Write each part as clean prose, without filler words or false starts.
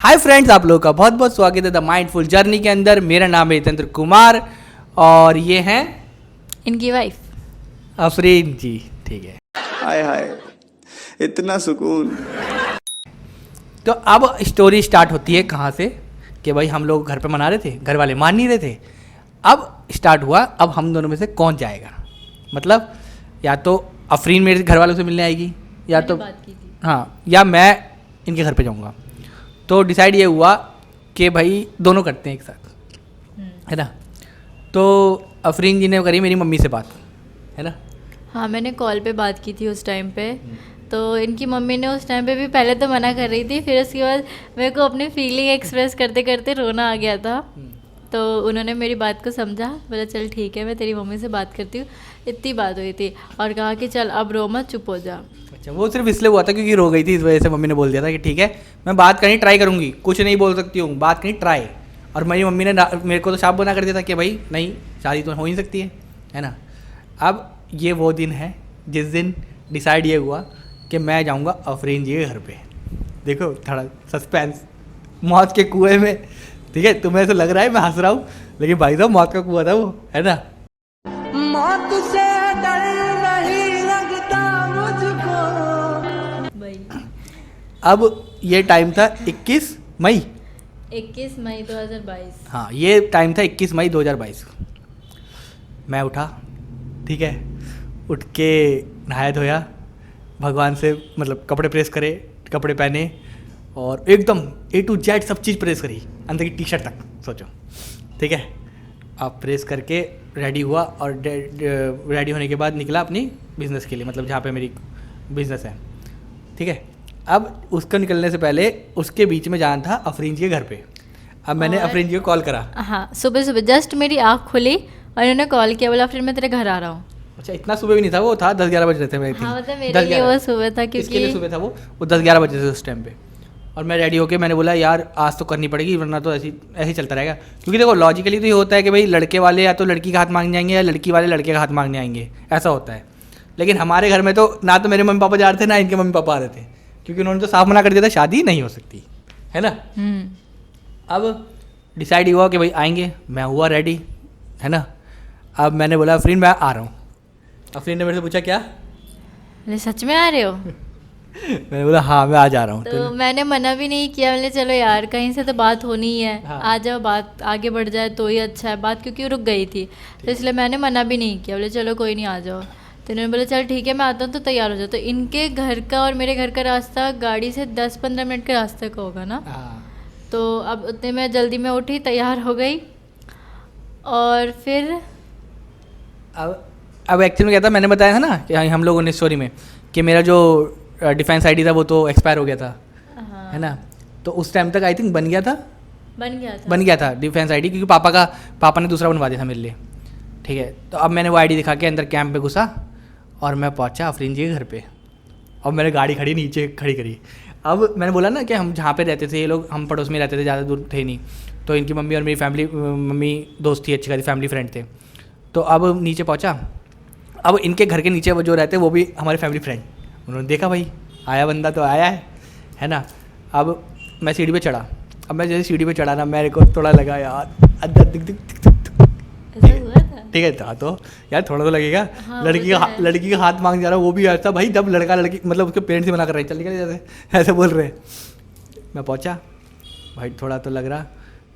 Hi friends, आप लोगों का बहुत बहुत स्वागत है द माइंडफुल जर्नी के अंदर। मेरा नाम है जितेंद्र कुमार और ये हैं इनकी वाइफ अफरीन जी। ठीक है, हाय हाय इतना सुकून। तो अब स्टोरी स्टार्ट होती है कहाँ से कि भाई हम लोग घर पे मना रहे थे, घर वाले मान नहीं रहे थे। अब स्टार्ट हुआ, अब हम दोनों में से कौन जाएगा। मतलब या तो अफरीन मेरे घर वालों से मिलने आएगी या तो बात की थी। हाँ, या मैं इनके घर पे जाऊँगा। तो डिसाइड ये हुआ कि भाई दोनों करते हैं एक साथ, है ना। तो अफरीन जी ने करी मेरी मम्मी से बात, है ना। हाँ, मैंने कॉल पे बात की थी उस टाइम पे। तो इनकी मम्मी ने उस टाइम पे भी पहले तो मना कर रही थी, फिर उसके बाद मेरे को अपनी फीलिंग एक्सप्रेस करते करते रोना आ गया था। तो उन्होंने मेरी बात को समझा, बोला चल ठीक है मैं तेरी मम्मी से बात करती हूँ। इतनी बात हुई थी और कहा कि चल अब रो मत, चुप हो जा। अच्छा, वो सिर्फ इसलिए हुआ था क्योंकि रो गई थी, इस वजह से मम्मी ने बोल दिया था कि ठीक है मैं बात करनी ट्राई करूँगी, कुछ नहीं बोल सकती हूँ, बात करनी ट्राई। और मेरी मम्मी ने मेरे को तो साफ बना कर दिया था कि भाई नहीं, शादी तो हो ही सकती है ना। अब ये वो दिन है जिस दिन डिसाइड ये हुआ कि मैं जाऊँगा अफरीन जी के घर पे। देखो थोड़ा सस्पेंस, मौत के कुएं में। ठीक है, तुम्हें ऐसा लग रहा है मैं हंस रहा हूँ, लेकिन भाई साहब मौत का कुआं था वो, है ना। मौत से डर नहीं लगता मुझको। अब ये टाइम था 21 मई। 21 मई 2022। हाँ, ये टाइम था 21 मई 2022। मैं उठा, ठीक है, उठ के नहाया धोया, भगवान से मतलब कपड़े प्रेस करे, कपड़े पहने और एकदम A to Z सब चीज़ प्रेस करी, अंदर की टी शर्ट तक सोचो। ठीक है, अब प्रेस करके रेडी हुआ और रेडी होने के बाद निकला अपनी बिज़नेस के लिए, मतलब जहाँ पे मेरी बिज़नेस है। ठीक है, अब उसको निकलने से पहले उसके बीच में जाना था अफरीन जी के घर पे। अब मैंने अफरीन जी को कॉल करा। हाँ, सुबह सुबह जस्ट मेरी आँख खुली और इन्होंने कॉल किया, बोला फिर मैं तेरे घर आ रहा हूँ। अच्छा, इतना सुबह भी नहीं था, वो था 10-11 बज रहे थे मेरे। हाँ, मतलब मेरे लिए वो सुबह था इसके लिए क्योंकि सुबह था वो 10-11 बजे थे उस टाइम पे। और मैं रेडी होके मैंने बोला यार आज तो करनी पड़ेगी, वरना तो ऐसे ही चलता रहेगा। क्योंकि देखो लॉजिकली तो ये होता है कि भाई लड़के वाले या तो लड़की का हाथ मांगने आएंगे या लड़की वाले लड़के का हाथ मांगने आएंगे, ऐसा होता है। लेकिन हमारे घर में तो ना तो मेरे मम्मी पापा जा रहे थे ना इनके मम्मी पापा आ रहे थे, क्योंकि उन्होंने तो साफ मना कर दिया था शादी नहीं हो सकती, है ना। अब डिसाइड हुआ कि भाई आएंगे, मैं हुआ रेडी, है ना। अब मैंने बोला अफरीन मैं आ रहा हूँ। अफरीन ने मेरे से पूछा क्या, बोले सच में आ रहे हो। मैंने बोला हाँ मैं आ जा रहा हूँ। तो मैंने मना भी नहीं किया, मैंने चलो यार कहीं से तो बात होनी ही है, हाँ। आ जाओ, बात आगे बढ़ जाए तो ही अच्छा है बात, क्योंकि रुक गई थी तो इसलिए मैंने मना भी नहीं किया, बोले चलो कोई नहीं आ जाओ। तो इन्होंने बोला चल ठीक है मैं आता हूँ, तो तैयार हो जाओ। तो इनके घर का और मेरे घर का रास्ता गाड़ी से 10-15 मिनट के रास्ते का होगा ना। हाँ, तो अब उतने में जल्दी में उठी, तैयार हो गई और फिर अब एक्चुअली में क्या था, मैंने बताया था ना कि हम लोगों ने स्टोरी में कि मेरा जो डिफेंस आईडी था वो तो एक्सपायर हो गया था, हाँ, है ना। तो उस टाइम तक आई थिंक बन गया था बन गया था डिफेंस आईडी, क्योंकि पापा ने दूसरा बनवा दिया था मेरे लिए। ठीक है, तो अब मैंने वो आईडी दिखा के अंदर कैंप पे घुसा और मैं पहुंचा अफरीन जी के घर पे। और मैंने गाड़ी खड़ी नीचे खड़ी करी। अब मैंने बोला ना कि हम जहाँ पे रहते थे ये लोग, हम पड़ोस में रहते थे, ज़्यादा दूर थे नहीं। तो इनकी मम्मी और मेरी फैमिली, मम्मी दोस्त थी, अच्छी खासी फैमिली फ्रेंड थे। तो अब नीचे पहुँचा। अब इनके घर के नीचे वो जो रहते वो भी हमारे फैमिली फ्रेंड, उन्होंने देखा भाई आया बंदा तो आया है ना। अब मैं सीढ़ी पे चढ़ा। अब मैं जैसे सीढ़ी पे चढ़ा ना, मेरे को थोड़ा लगा यार अंदर ऐसा हुआ था। ठीक है था तो यार थोड़ा तो लगेगा। हाँ, लड़की का हाथ मांग जा रहा, वो भी ऐसा भाई जब लड़का लड़की मतलब उसके पेरेंट्स से मना कर रहे हैं चल निकल जैसे ऐसे बोल रहे हैं। मैं पहुंचा भाई, थोड़ा तो लग रहा,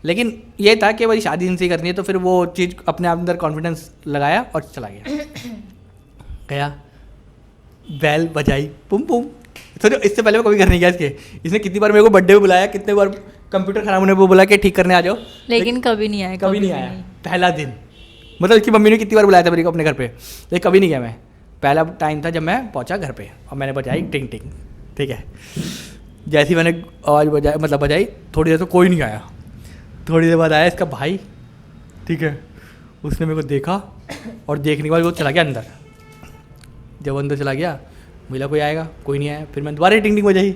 लेकिन ये था कि भाई शादी इनसे करनी है, तो फिर वो चीज़ अपने आप अंदर कॉन्फिडेंस लगाया और चला गया। बैल बजाई पुम पुम। सोचो इससे पहले मैं कभी घर नहीं गया इसने कितनी बार मेरे को बर्थडे पे बुलाया, कितने बार कंप्यूटर खराब होने पर बोला कि ठीक करने आ जाओ, लेकिन कभी नहीं आया, कभी नहीं आया। पहला दिन मतलब इसकी मम्मी ने कितनी बार बुलाया था मेरे को अपने घर पे, लेकिन कभी नहीं गया मैं। पहला टाइम था जब मैं पहुंचा घर पे और मैंने बजाई टिंग टिंग। ठीक है, जैसे ही मैंने आवाज़ बजाई थोड़ी देर तो कोई नहीं आया। थोड़ी देर बाद आया इसका भाई, ठीक है, उसने मेरे को देखा और देखने के बाद वो चला गया अंदर। जब अंदर चला गया मिला कोई आएगा, कोई नहीं आया। फिर मैं दोबारा टिंग टिंग बजाई,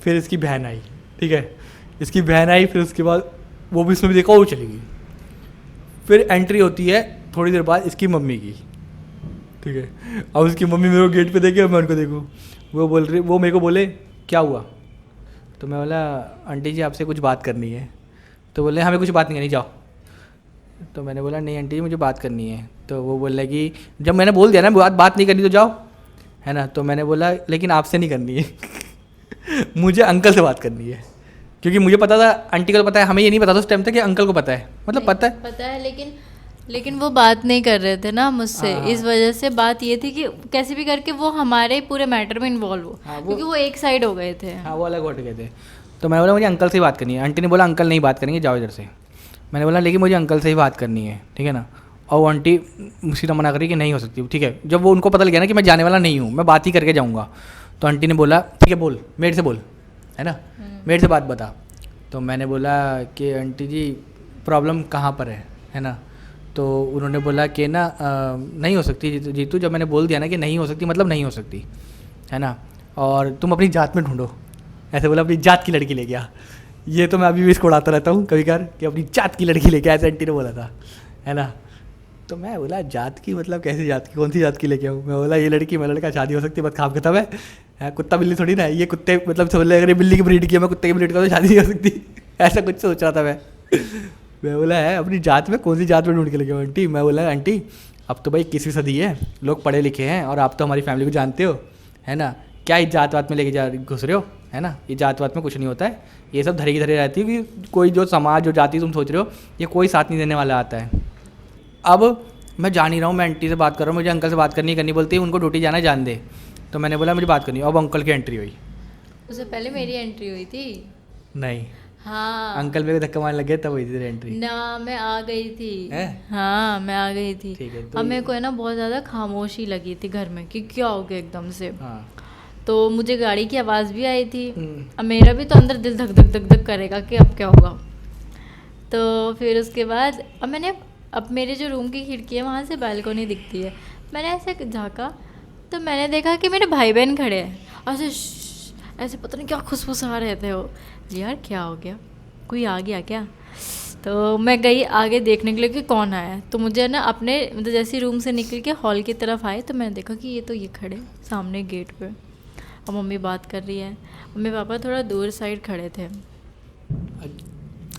फिर इसकी बहन आई। ठीक है, इसकी बहन आई, फिर उसके बाद वो भी उसने भी देखा, वो चली गई। फिर एंट्री होती है थोड़ी देर बाद इसकी मम्मी की। ठीक है, अब उसकी मम्मी मेरे को गेट पे देखे और मैं उनको देखूँ, वो मेरे को बोले क्या हुआ। तो मैं बोला आंटी जी आपसे कुछ बात करनी है। तो बोले हमें कुछ बात नहीं करनी, जाओ। तो मैंने बोला नहीं आंटी जी मुझे बात करनी है। तो वो बोल लगी जब मैंने बोल दिया ना बात नहीं करनी तो जाओ, है ना। तो मैंने बोला लेकिन आपसे नहीं करनी है मुझे अंकल से बात करनी है, क्योंकि मुझे पता था आंटी को तो पता है, हमें ये नहीं पता था उस टाइम तक कि अंकल को पता है, मतलब पता है। लेकिन वो बात नहीं कर रहे थे ना मुझसे, हाँ। इस वजह से बात ये थी कि कैसे भी करके वो हमारे पूरे मैटर में इन्वॉल्व हो, हाँ, क्योंकि वो एक साइड हो गए थे। हाँ वो अलग हट गए थे। तो मैंने बोला मुझे अंकल से ही बात करनी है। आंटी ने बोला अंकल नहीं बात करेंगे, जाओ इधर से। मैंने बोला लेकिन मुझे अंकल से ही बात करनी है, ठीक है ना। और वो आंटी सीधा मना करी कि नहीं हो सकती, ठीक है। जब वो उनको पता लग गया ना कि मैं जाने वाला नहीं हूँ, मैं बात ही करके जाऊँगा, तो आंटी ने बोला ठीक है बोल, मेरे से बोल, है ना, मेरे से बात बता। तो मैंने बोला कि आंटी जी प्रॉब्लम कहाँ पर है ना। तो उन्होंने बोला कि ना नहीं हो सकती जीतू, जब मैंने बोल दिया ना कि नहीं हो सकती मतलब नहीं हो सकती, है ना। और तुम अपनी जात में ढूंढो, ऐसे बोला अपनी जात की लड़की ले गया। ये तो मैं अभी भी इसको उड़ाता रहता हूँ कभी कभार कि अपनी जात की लड़की लेके, ऐसे आंटी ने बोला था, है ना। तो मैं बोला जात की मतलब कैसी जात की, कौन सी जात की लेके आऊँ। मैं बोला ये लड़की मैं लड़का शादी हो सकती है, बस काम खत्म है। कुत्ता बिल्ली थोड़ी ना है ये, कुत्ते मतलब समझ ले अगर ये बिल्ली की ब्रीड की है, मैं कुत्ते की ब्रीड का तो शादी नहीं हो सकती ऐसा कुछ सोच रहा था मैं बोला है अपनी जात में कौन सी जात में ढूंढ के लेके आऊँ आंटी। मैं बोला आंटी अब तो भाई 21वीं सदी है, लोग पढ़े लिखे हैं, और आप तो हमारी फैमिली को जानते हो, है ना। क्या इस जात वात में लेके जा घुस रहे हो, है ना। ये जात वात में कुछ नहीं होता है, ये सब धरी की धरी रहती है कि कोई जो समाज जो जाति तुम सोच रहे हो ये कोई साथ नहीं देने वाला आता है। अब मैं जान ही रहा हूँ, मैं आंटी से बात कर रहा हूँ, मुझे अंकल से बात करनी बोलती है उनको ड्यूटी जाना है, जान दे। तो मैंने बोला मुझे बात करनी है। अब अंकल की एंट्री हुई। उससे पहले मेरी एंट्री हुई थी। नहीं हाँ अंकल मेरे को धक्का मारने लगे तब हुई थी तेरी एंट्री ना, मैं आ गई थी। है? हाँ मैं आ गई थी। ठीक है, तो अब मेरे को है ना बहुत ज़्यादा खामोशी लगी थी घर में कि क्या हो गया एकदम से। हाँ तो मुझे गाड़ी की आवाज़ भी आई थी। अब मेरा भी तो अंदर दिल धक धक धक धक करेगा कि अब क्या होगा। तो फिर उसके बाद अब मेरे जो रूम की खिड़की है वहाँ से बालकनी दिखती है। मैंने ऐसे झाँका तो मैंने देखा कि मेरे भाई बहन खड़े हैं, ऐसे पता नहीं क्या खुशफुसा रहे थे वो। यार क्या हो गया, कोई आ गया क्या। तो मैं गई आगे देखने के लिए कि कौन आया है। तो मुझे ना अपने मतलब जैसे रूम से निकल के हॉल की तरफ आए तो मैंने देखा कि ये खड़े सामने गेट पे, और मम्मी बात कर रही है। मम्मी पापा थोड़ा दूर साइड खड़े थे।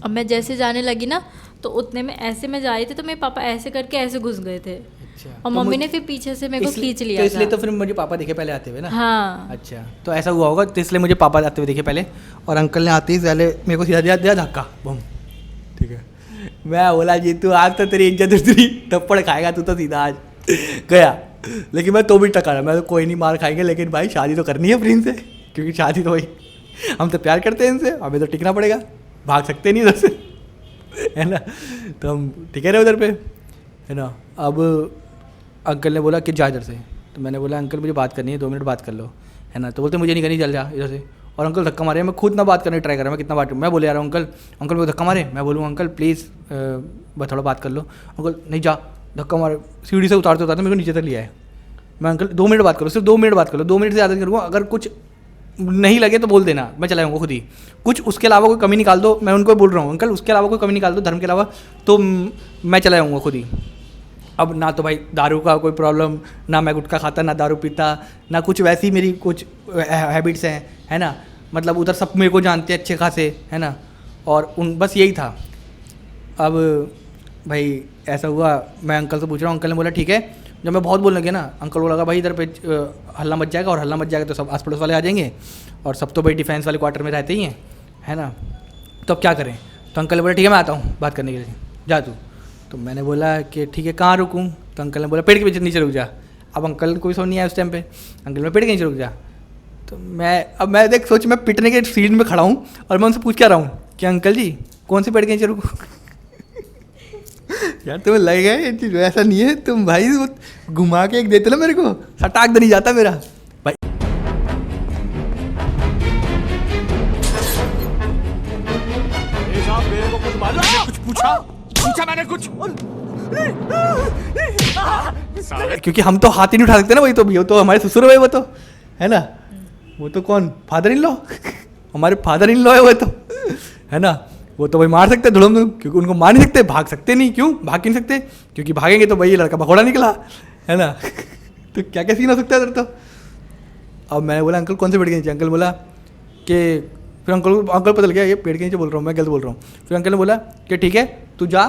अब मैं जैसे जाने लगी ना तो उतने में ऐसे में जा रही थी तो मेरे पापा ऐसे करके ऐसे घुस गए थे। अच्छा, और तो मम्मी ने फिर पीछे से मेरे को खींच लिया तो इसलिए था। तो फिर मुझे पापा दिखे पहले आते हुए ना। हाँ अच्छा तो ऐसा हुआ होगा, तो इसलिए मुझे पापा आते हुए दिखे पहले, और अंकल ने आते ही पहले मेरे को सीधा दिया धक्का, बम। ठीक है मैं बोला जी तू आज तो तेरी इज्जत उतरी, थप्पड़ खाएगा तू तो सीधा आज गया। लेकिन मैं तो भी टका रहा, मैं तो कोई नहीं मार खाएंगे, लेकिन भाई शादी तो करनी है अपनी इनसे, क्योंकि शादी तो भाई हम तो प्यार करते हैं इनसे, हमें तो टिकना पड़ेगा, भाग सकते नहीं उधर से है ना। तो हम टिके रहे उधर पे, है ना। अब अंकल ने बोला कि जा इधर से। तो मैंने बोला अंकल मुझे बात करनी है, 2 मिनट बात कर लो, है ना। तो बोलते मुझे नहीं करनी, चल जा इधर से। और अंकल धक्का मारे, मैं खुद ना बात करने ट्राई कर रहा, मैं कितना बात, मैं बोले आ रहा हूँ अंकल मेरे को धक्का मारे, मैं बोलूँ अंकल प्लीज़ बस थोड़ा बात कर लो। अंकल नहीं जा, धक्का मारे, सीढ़ी से उतारते उतारते मेरे को नीचे तक लिया है। मैं अंकल 2 मिनट बात करो, सिर्फ 2 मिनट बात कर लो, 2 मिनट से ज़्यादा करूँगा, अगर कुछ नहीं लगे तो बोल देना, मैं चला जाऊँगा खुद ही। कुछ उसके अलावा कोई कमी निकाल दो, मैं उनको बोल रहा हूँ अंकल उसके अलावा कोई कमी निकाल दो धर्म के अलावा, तो मैं चला जाऊँगा खुद ही। अब ना तो भाई दारू का कोई प्रॉब्लम, ना मैं गुटखा खाता, ना दारू पीता, ना कुछ वैसी मेरी कुछ हैबिट्स हैं, है ना। मतलब उधर सब मेरे को जानते हैं अच्छे खासे, है ना। और बस यही था। अब भाई ऐसा हुआ, मैं अंकल से पूछ रहा हूँ, अंकल ने बोला ठीक है। जब मैं बहुत बोलने लगा ना, अंकल को लगा भाई इधर पे हल्ला मच जाएगा, और हल्ला मच जाएगा तो सब आस पड़ोस वाले आ जाएंगे, और सब तो भाई डिफेंस वाले क्वार्टर में रहते ही हैं, है ना। तो अब क्या करें। तो अंकल ने बोला ठीक है मैं आता हूँ बात करने के लिए, जा तू। तो मैंने बोला कि ठीक है कहाँ रुकूँ। तो अंकल ने बोला पेड़ के नीचे रुक जा। अब अंकल को भी समझ नहीं आया उस टाइम पे, अंकल ने पेड़ के नीचे रुक जा। तो मैं देख सोच, मैं पिटने के सीट में खड़ा हूँ और मैं उनसे पूछ क्या रहा हूँ कि अंकल जी कौन से पेड़ के नीचे रुकूँ यार तुम्हें लगेगा ये चीज़ ऐसा नहीं है, तुम भाई वो घुमा के एक देते ना मेरे को, सटाक दे नहीं जाता मेरा भाई। साहब मेरे को कुछ मालूम है, कुछ पूछा मैंने कुछ। क्योंकि हम तो हाथ ही नहीं उठा सकते ना, वही तो तो हमारे ससुर है वो तो, है ना। वो तो कौन, फादर इन लॉ हमारे फादर इन लॉ है वो तो, है ना। वो तो भाई मार सकते धुड़म धुड़म, क्योंकि उनको मार नहीं सकते, भाग सकते नहीं। क्यों भाग नहीं सकते, क्योंकि भागेंगे तो भाई ये लड़का भगोड़ा निकला, है ना तो क्या क्या सीन हो सकता है उधर तो। अब मैंने बोला अंकल कौन से पेड़ के नीचे। अंकल बोला कि फिर अंकल पता लग गया ये पेड़ के नीचे बोल रहा हूँ, मैं गलत बोल रहा हूँ। फिर अंकल ने बोला कि ठीक है तू जा,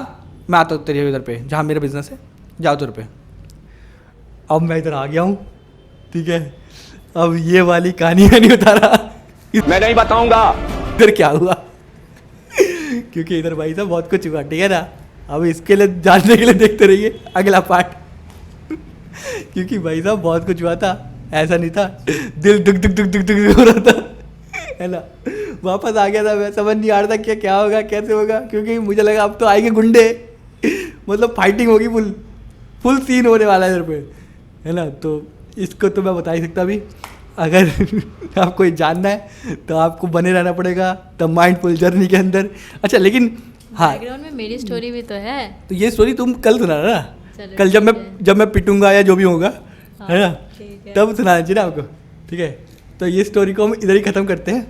मैं आता हूँ तेरे इधर पे जहाँ मेरा बिजनेस है, जाओ उधर पे। अब मैं इधर आ गया हूँ, ठीक है। अब ये वाली कहानी नहीं बता रहा मैं नहीं बताऊंगा। इधर क्या हुआ क्योंकि इधर भाई साहब बहुत कुछ हुआ, ठीक है ना। अब इसके लिए जानने के लिए देखते रहिए अगला पार्ट क्योंकि भाई साहब बहुत कुछ हुआ था, ऐसा नहीं था, दिल दुख दुख दुख दुख दुख हो रहा था, है ना। वापस आ गया था मैं, समझ नहीं आ रहा था कि क्या होगा कैसे होगा, क्योंकि मुझे लगा अब तो आएंगे गुंडे मतलब फाइटिंग होगी, फुल सीन होने वाला है इधर पे, है ना। तो इसको तो मैं बता ही सकता अभी। अगर आपको ये जानना है तो आपको बने रहना पड़ेगा द माइंडफुल जर्नी के अंदर। अच्छा लेकिन हाँ, बैकग्राउंड में मेरी स्टोरी भी तो है। तो ये स्टोरी तुम कल सुनाना ना, चलो, कल ठीक है। जब मैं पिटूंगा या जो भी होगा, हाँ, है ना, ठीक है। तब सुनाना चाहिए ना आपको, ठीक है। तो ये स्टोरी को हम इधर ही ख़त्म करते हैं।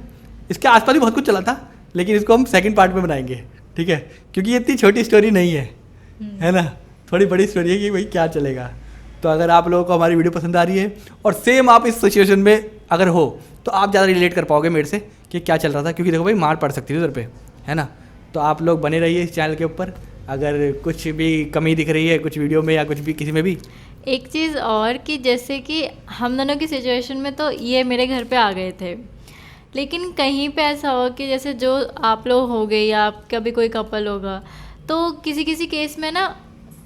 इसके आसपास भी बहुत कुछ चला था, लेकिन इसको हम सेकंड पार्ट में बनाएंगे, ठीक है, क्योंकि ये इतनी छोटी स्टोरी नहीं है ना, थोड़ी बड़ी स्टोरी है कि भाई क्या चलेगा। तो अगर आप लोगों को हमारी वीडियो पसंद आ रही है और सेम आप इस सिचुएशन में अगर हो तो आप ज़्यादा रिलेट कर पाओगे मेरे से कि क्या चल रहा था, क्योंकि देखो भाई मार पड़ सकती थी उधर पे, है ना। तो आप लोग बने रहिए इस चैनल के ऊपर। अगर कुछ भी कमी दिख रही है कुछ वीडियो में या कुछ भी किसी में भी, एक चीज़ और कि जैसे कि हम दोनों की सिचुएशन में तो ये मेरे घर पे आ गए थे, लेकिन कहीं पे ऐसा हो कि जैसे जो आप लोग हो गए या आपका भी कोई कपल होगा, तो किसी किसी केस में ना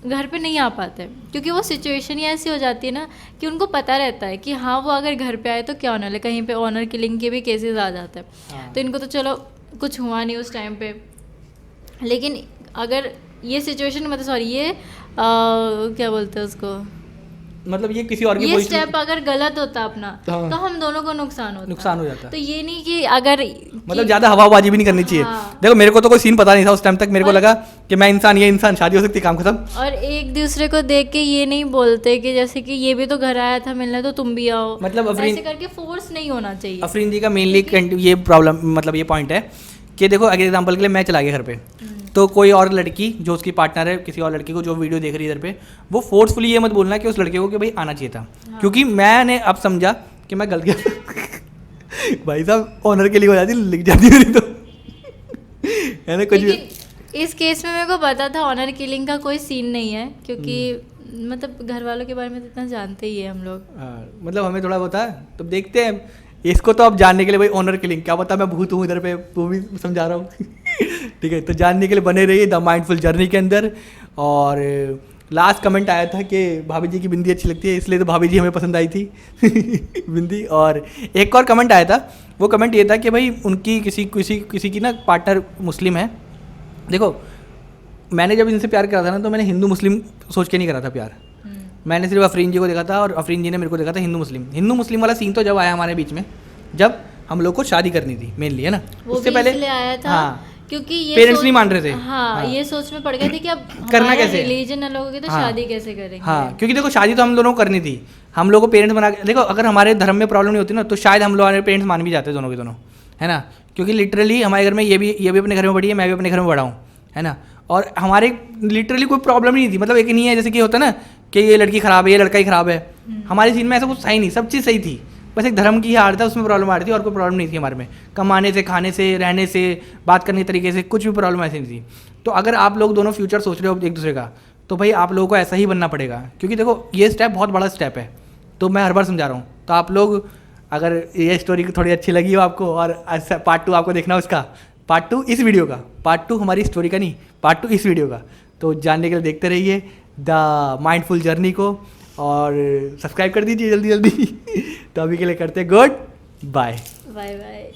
घर पे नहीं आ पाते, क्योंकि वो सिचुएशन ही ऐसी हो जाती है ना कि उनको पता रहता है कि हाँ वो अगर घर पे आए तो क्या होने वाला है, कहीं पे ऑनर किलिंग के भी केसेस आ जाते हैं। तो इनको तो चलो कुछ हुआ नहीं उस टाइम पे, लेकिन अगर ये सिचुएशन मतलब सॉरी ये क्या बोलते हैं उसको, मतलब ये किसी और की ये position- स्टेप अगर गलत होता अपना हाँ। तो हम दोनों को नुकसान हो जाता। तो ये नहीं कि अगर मतलब ज़्यादा हवाबाजी भी नहीं करनी चाहिए। हाँ। देखो मेरे को तो कोई सीन पता नहीं था उस टाइम तक, मेरे को लगा कि मैं इंसान, ये इंसान, शादी हो सकती, काम खत्म। और एक दूसरे को देख के ये नहीं बोलते कि जैसे कि ये भी तो घर आया था मिलने तो तुम भी आओ, मतलब अफरीन- ऐसे करके फोर्स नहीं होना चाहिए। अफरीन जी का मेनली ये प्रॉब्लम, मतलब ये पॉइंट है कि देखो अगर एग्जांपल के लिए मैं चला गया घर पे, तो कोई और लड़की जो उसकी पार्टनर है, किसी और लड़की को जो वीडियो देख रही है इधर पे, वो फोर्सफुली ये मत बोलना कि उस लड़के को कि भाई आना चाहिए था, क्योंकि मैंने अब समझा कि मैं गलत गया भाई साहब ऑनर के लिए हो जाती, लिख जाती मेरी तो है ना कुछ भी। लेकिन इस केस में मेरे को पता था ऑनर किलिंग का कोई सीन नहीं है, क्योंकि मतलब घर वालों के बारे में तो इतना जानते ही है हम लोग। हाँ, मतलब हमें थोड़ा बहुत है, तो देखते हैं इसको। तो अब जानने के लिए भाई ऑनर किलिंग क्या पता मैं भूत हूँ इधर पे, वो भी समझा रहा हूँ ठीक है। तो जानने के लिए बने रहिए द माइंडफुल जर्नी के अंदर। और लास्ट कमेंट आया था कि भाभी जी की बिंदी अच्छी लगती है, इसलिए तो भाभी जी हमें पसंद आई थी बिंदी। और एक और कमेंट आया था, वो कमेंट ये था कि भाई उनकी किसी की ना पार्टनर मुस्लिम है। देखो मैंने जब इनसे प्यार करा था ना, तो मैंने हिंदू मुस्लिम सोच के नहीं करा था प्यार, मैंने सिर्फ अफरीन जी को देखा था और अफरीन जी ने मेरे को देखा था हिंदू मुस्लिम वाला सीन तो जब आया हमारे बीच में, जब हम लोग को शादी करनी थी मेनली, है ना। वो उससे भी पहले इसलिए आया था हाँ, क्योंकि ये पेरेंट्स नहीं मान रहे थे। हाँ, ये सोच में पड़ गए थे कि अब करना कैसे? रिलीजन अलग होगी तो हाँ। शादी कैसे करेंगे। हाँ, क्योंकि देखो शादी तो हम दोनों को करनी थी, हम लोग को पेरेंट्स बना के, देखो अगर हमारे धर्म में प्रॉब्लम नहीं होती ना, तो शायद हम लोग हमारे पेरेंट्स मान भी जाते दोनों के दोनों, है ना। क्योंकि लिटरली हमारे घर में ये भी अपने घर में बड़ी है, मैं भी अपने घर में बड़ा हूँ, है ना। और हमारे लिटरली कोई प्रॉब्लम नहीं थी, मतलब एक नहीं है जैसे कि होता है ना कि ये लड़की ख़राब है, ये लड़का ही ख़राब है। हमारे सीन में ऐसा कुछ था ही नहीं, सब चीज़ सही थी, बस एक धर्म की हार था, उसमें प्रॉब्लम आ रही थी, और कोई प्रॉब्लम नहीं थी हमारे में। कमाने से, खाने से, रहने से, बात करने के तरीके से कुछ भी प्रॉब्लम ऐसी नहीं थी। तो अगर आप लोग दोनों फ्यूचर सोच रहे हो एक दूसरे का, तो भाई आप लोगों को ऐसा ही बनना पड़ेगा, क्योंकि देखो ये स्टेप बहुत बड़ा स्टेप है, तो मैं हर बार समझा रहा हूँ। तो आप लोग अगर ये स्टोरी थोड़ी अच्छी लगी हो आपको, और पार्ट 2 आपको देखना हो उसका, पार्ट 2 इस वीडियो का, पार्ट 2 हमारी स्टोरी का नहीं, पार्ट 2 इस वीडियो का, तो जानने के लिए देखते रहिए द माइंडफुल जर्नी को, और सब्सक्राइब कर दीजिए जल्दी जल्दी तो अभी के लिए करते हैं गुड बाय। Bye bye.